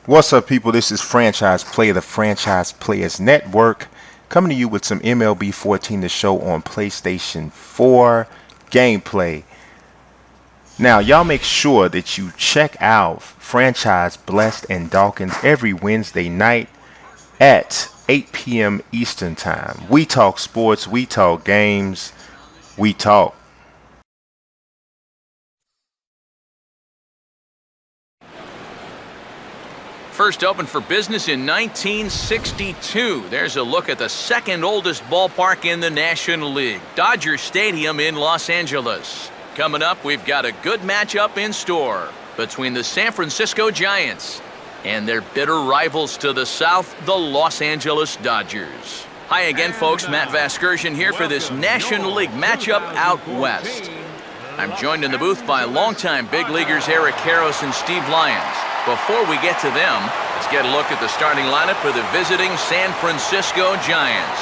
What's up, people? This is Franchise Play, the Franchise Players Network, coming to you with some MLB 14 to show on PlayStation 4 gameplay. Now, y'all make sure that you check out Franchise Blessed and Dawkins every Wednesday night at 8 p.m. Eastern Time. We talk sports, we talk games, we talk. First opened for business in 1962. There's a look at the second oldest ballpark in the National League, Dodger Stadium in Los Angeles. Coming up, we've got a good matchup in store between the San Francisco Giants and their bitter rivals to the south, the Los Angeles Dodgers. Hi again, folks. Matt Vasgersian here for this National League matchup out west. I'm joined in the booth by longtime big leaguers Eric Karros and Steve Lyons. Before we get to them, let's get a look at the starting lineup for the visiting San Francisco Giants,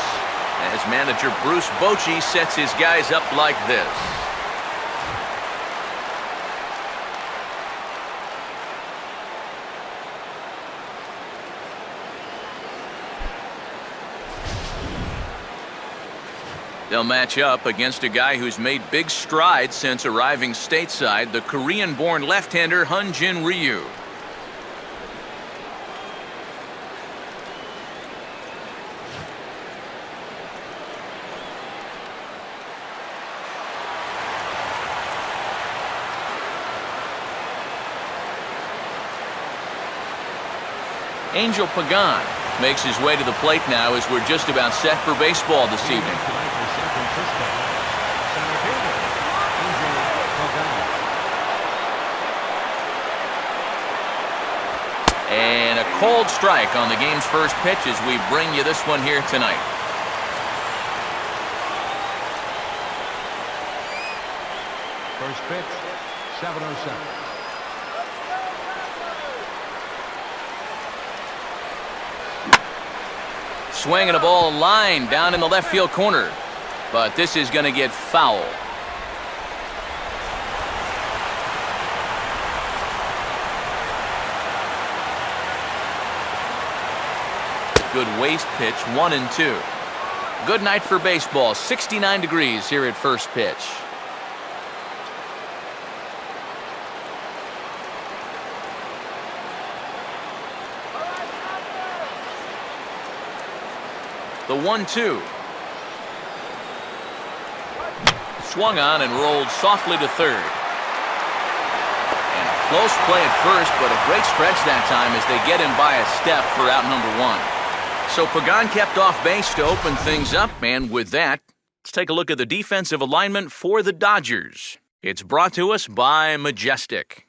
as manager Bruce Bochy sets his guys up like this. They'll match up against a guy who's made big strides since arriving stateside, the Korean-born left-hander Hyun-Jin Ryu. Angel Pagan makes his way to the plate now as we're just about set for baseball this evening. And a cold strike on the game's first pitch as we bring you this one here tonight. First pitch, 7:07. Swinging a ball line down in the left field corner. But this is going to get foul. Good waste pitch, 1-2. Good night for baseball, 69 degrees here at first pitch. The 1-2. Swung on and rolled softly to third. And a close play at first, but a great stretch that time as they get him by a step for out number one. So Pagan kept off base to open things up, and with that, let's take a look at the defensive alignment for the Dodgers. It's brought to us by Majestic.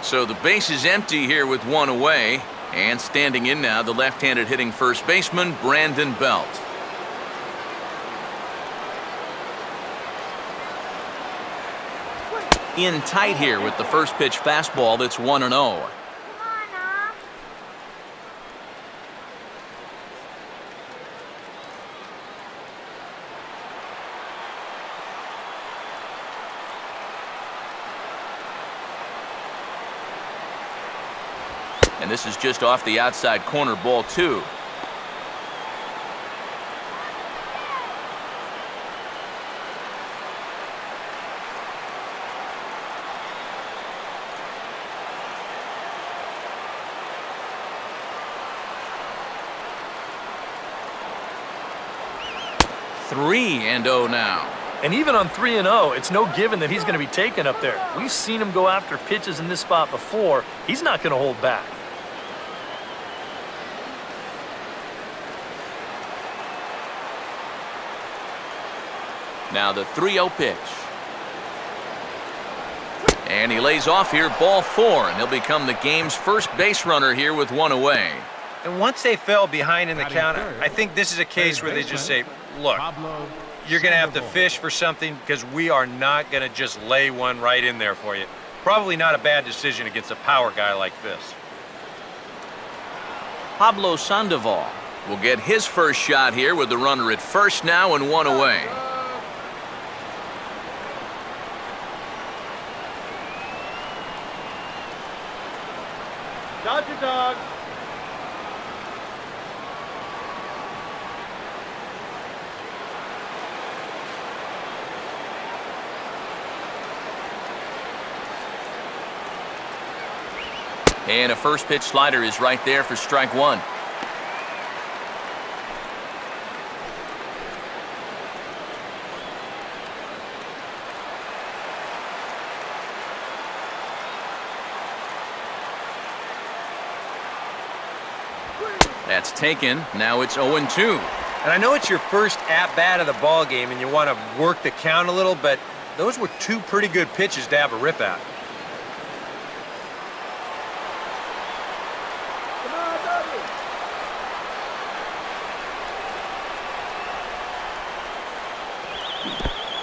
So the base is empty here with one away. And standing in now, the left-handed hitting first baseman, Brandon Belt. In tight here with the first pitch fastball that's 1-0. And this is just off the outside corner, ball 2. Three and 0 now. And even on 3-0, it's no given that he's going to be taken up there. We've seen him go after pitches in this spot before. He's not going to hold back. Now the 3-0 pitch. And he lays off here, ball 4, and he'll become the game's first base runner here with one away. And once they fell behind in the count, I think this is a case where they just say, look, you're going to have to fish for something because we are not going to just lay one right in there for you. Probably not a bad decision against a power guy like this. Pablo Sandoval will get his first shot here with the runner at first now and one away. dog. And a first pitch slider is right there for strike one. That's taken. Now it's 0-2. And I know it's your first at-bat of the ball game and you want to work the count a little, but those were two pretty good pitches to have a rip at.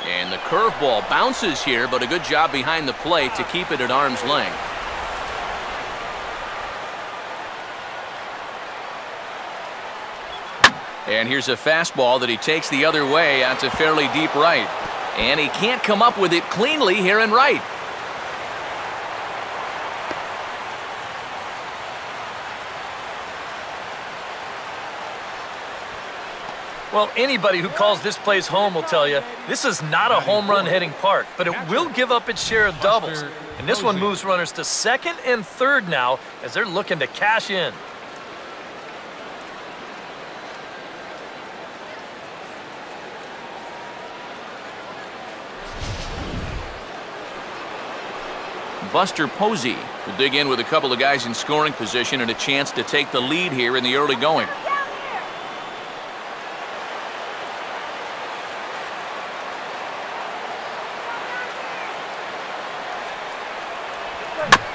And the curveball bounces here, but a good job behind the plate to keep it at arm's length. And here's a fastball that he takes the other way out to fairly deep right. And he can't come up with it cleanly here in right. Well, anybody who calls this place home will tell you this is not a home run hitting park, but it will give up its share of doubles. And this one moves runners to second and third now as they're looking to cash in. Buster Posey will dig in with a couple of guys in scoring position and a chance to take the lead here in the early going.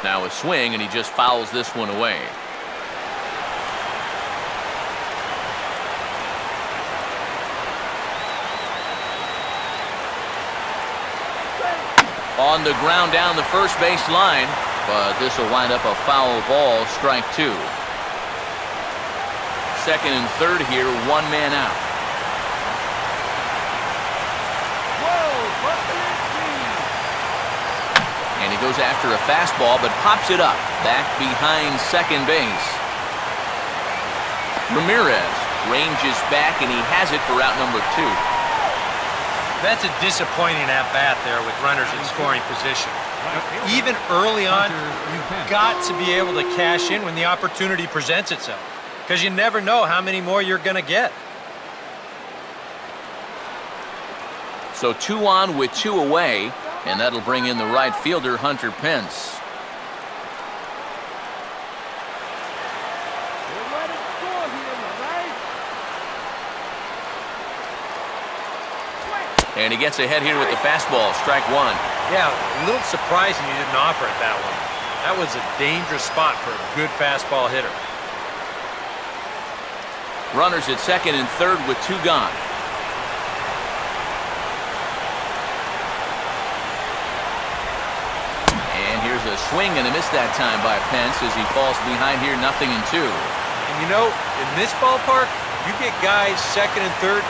Now a swing, and he just fouls this one away. On the ground down the first base line, but this will wind up a foul ball, strike two. Second and third here, one man out. And he goes after a fastball, but pops it up back behind second base. Ramirez ranges back, and he has it for out number two. That's a disappointing at-bat there with runners in scoring position. Even early on, you've got to be able to cash in when the opportunity presents itself, because you never know how many more you're going to get. So 2 on with 2 away, and that'll bring in the right fielder, Hunter Pence. And he gets ahead here with the fastball, strike one. Yeah, a little surprising you didn't offer it that one. That was a dangerous spot for a good fastball hitter. Runners at second and third with 2 gone. And here's a swing and a miss that time by Pence as he falls behind here, 0-2. And you know, in this ballpark, you get guys second and third,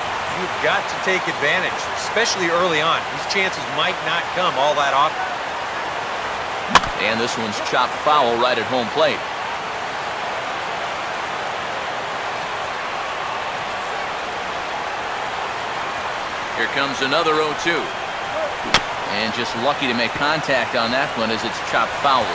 you've got to take advantage, especially early on. These chances might not come all that often. And this one's chopped foul right at home plate. Here comes another 0-2. And just lucky to make contact on that one as it's chopped foul.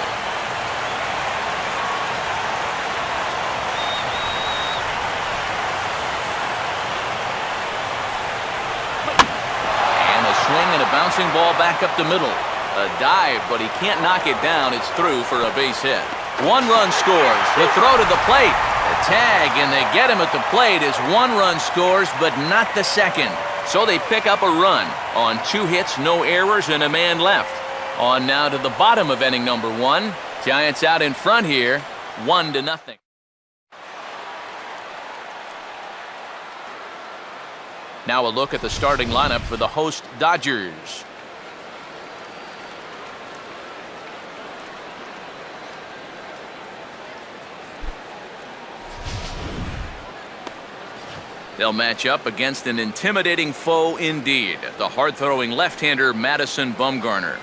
Swing and a bouncing ball back up the middle. A dive, but he can't knock it down. It's through for a base hit. 1 run scores. The throw to the plate. A tag, and they get him at the plate as 1 run scores, but not the second. So they pick up a run on 2 hits, no errors, and a man left. On now to the bottom of inning number 1. Giants out in front here, 1-0. Now a look at the starting lineup for the host Dodgers. They'll match up against an intimidating foe indeed, the hard-throwing left-hander Madison Bumgarner.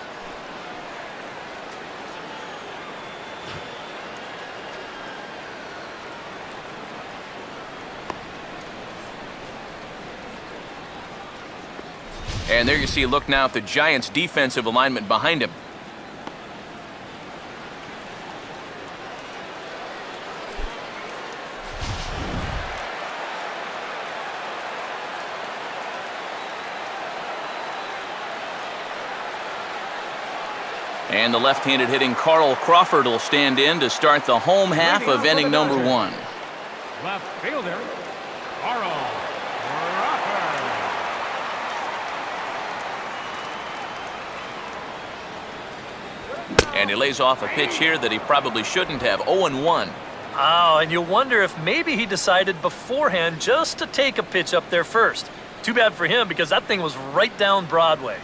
And there you see a look now at the Giants' defensive alignment behind him. And the left-handed hitting Carl Crawford will stand in to start the home half of inning number 1. Left fielder, Carl Crawford. And he lays off a pitch here that he probably shouldn't have. 0-1. Oh, and you wonder if maybe he decided beforehand just to take a pitch up there first. Too bad for him because that thing was right down Broadway.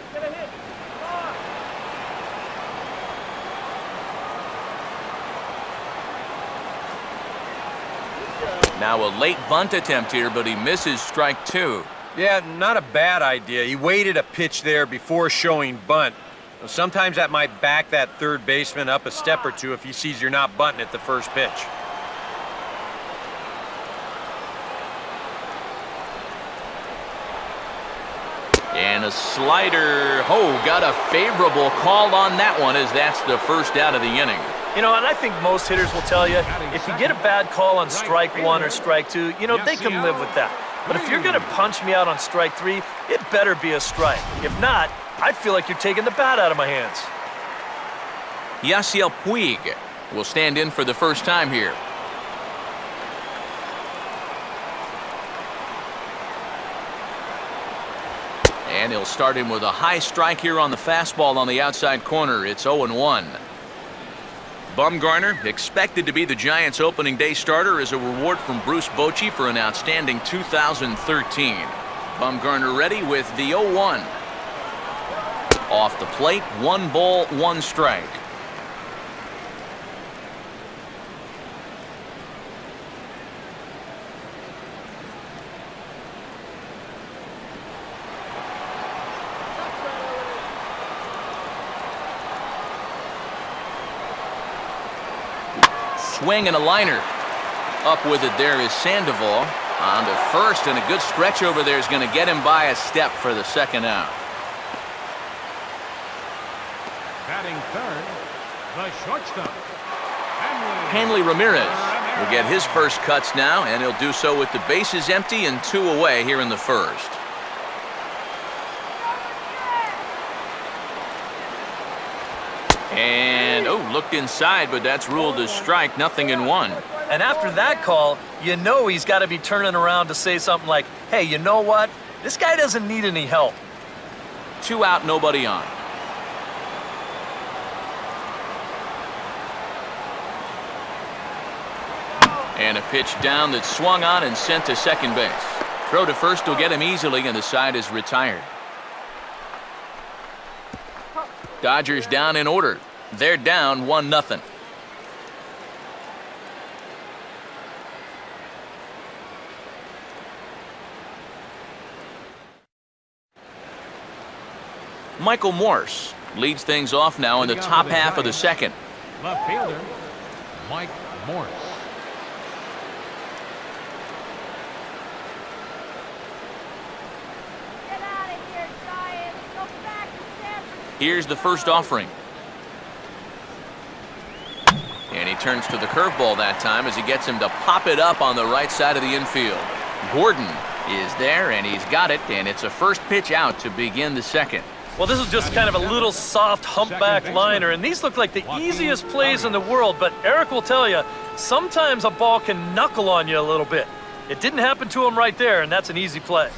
Now a late bunt attempt here, but he misses strike 2. Yeah, not a bad idea. He waited a pitch there before showing bunt. Sometimes that might back that third baseman up a step or two if he sees you're not bunting at the first pitch. And a slider. Oh, got a favorable call on that one as that's the first out of the inning. You know, and I think most hitters will tell you, if you get a bad call on strike 1 or strike 2, you know, they can live with that. But if you're going to punch me out on strike 3, it better be a strike. If not, I feel like you're taking the bat out of my hands. Yasiel Puig will stand in for the first time here. And he'll start him with a high strike here on the fastball on the outside corner. It's 0-1. Bumgarner, expected to be the Giants' opening day starter, as a reward from Bruce Bochy for an outstanding 2013. Bumgarner ready with the 0-1. Off the plate, 1 ball, 1 strike. Swing and a liner. Up with it there is Sandoval. On to first, and a good stretch over there is going to get him by a step for the second out. Batting third, the shortstop, Hanley Ramirez will get his first cuts now, and he'll do so with the bases empty and 2 away here in the first. And, oh, looked inside, but that's ruled as strike, 0-1. And after that call, you know he's got to be turning around to say something like, hey, you know what? This guy doesn't need any help. 2 out, nobody on. And a pitch down that's swung on and sent to second base. Throw to first will get him easily, and the side is retired. Dodgers down in order. They're down 1-0. Michael Morse leads things off now in the top half of the second. left fielder, Mike Morse. Here's the first offering. And he turns to the curveball that time as he gets him to pop it up on the right side of the infield. Gordon is there, and he's got it, and it's a first pitch out to begin the second. Well, this is just kind of a little soft humpback liner, and these look like the easiest plays in the world, but Eric will tell you, sometimes a ball can knuckle on you a little bit. It didn't happen to him right there, and that's an easy play.